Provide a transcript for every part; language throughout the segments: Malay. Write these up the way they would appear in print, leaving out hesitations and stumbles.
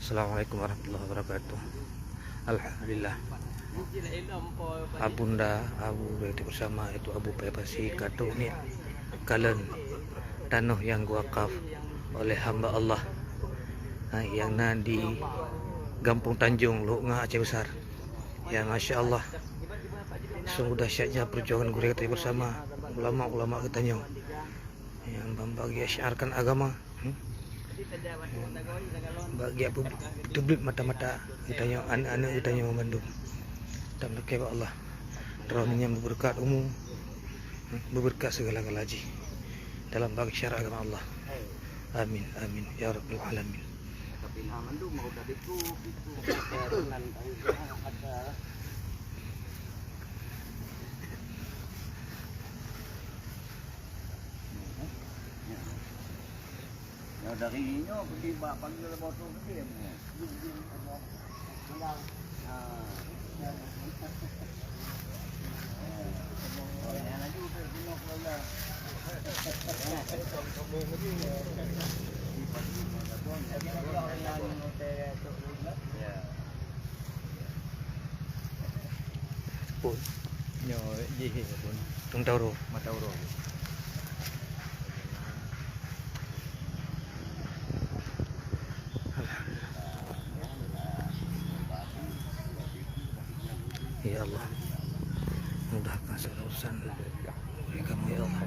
Assalamualaikum warahmatullahi wabarakatuh. Alhamdulillah. Abunda Abu berarti bersama itu Abu Pepasi Katu ni kalen tanah yang wakaf oleh hamba Allah yang di Gampung Tanjung Lunga Aceh Besar. Ya Masya Allah, sungguh dahsyatnya perjuangan guru kita bersama ulama-ulama kita yang membagi syiarkan agama, bagi apa tublik mata-mata kita yang anak-anak kita yang memandung. Dan berkata Allah rahmatnya berberkat umum, berberkat segala-gala haji dalam bagi syara agama Allah. Amin amin ya rabbal alamin. Ya dari ini pergi panggil botol gede ya. Pun Nyo je pun tung tauro matauro. ya Allah, mudahkan segala urusan bagi kami ya Allah.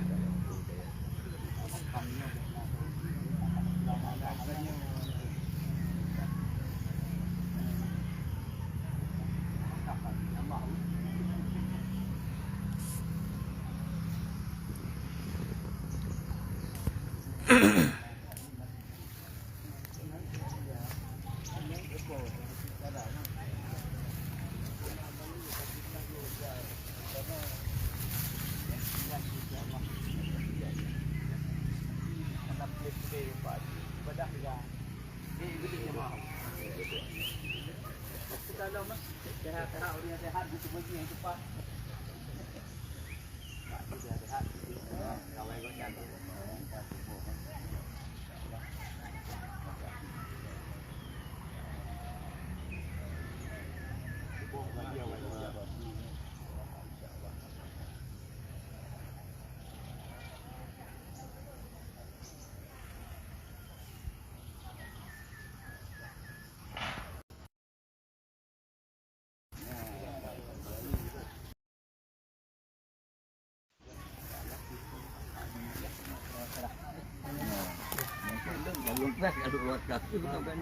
Kalau wakaf itu bukan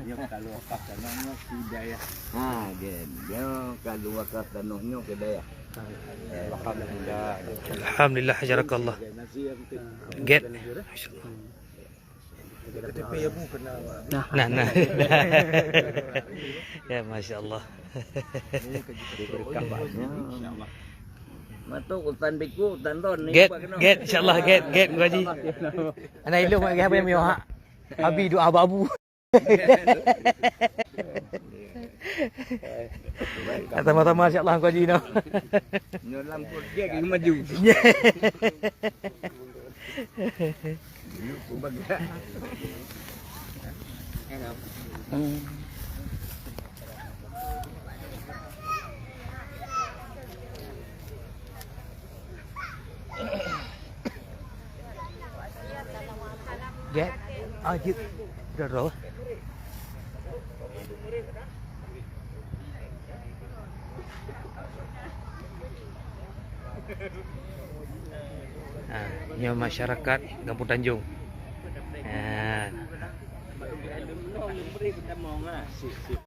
yang kalau wakaf tanahnya sudah ya. Dia kalau wakaf tanahnya sudah ya. Alhamdulillah hajarakallah. Get. KTP ya bu kena. Nah. Ya Masya Allah. Berkah banyak. Matuk utan biku utan don Get insyaallah get gua haji. Ana ilmu mak apa yang mioha. Abi doa abu-abu. Kata-kata masyaallah gua haji no. Nyolam dia gini maju. Yuk baga. Get. Ajib. Dah roh. Ini masyarakat Gampung Tanjung.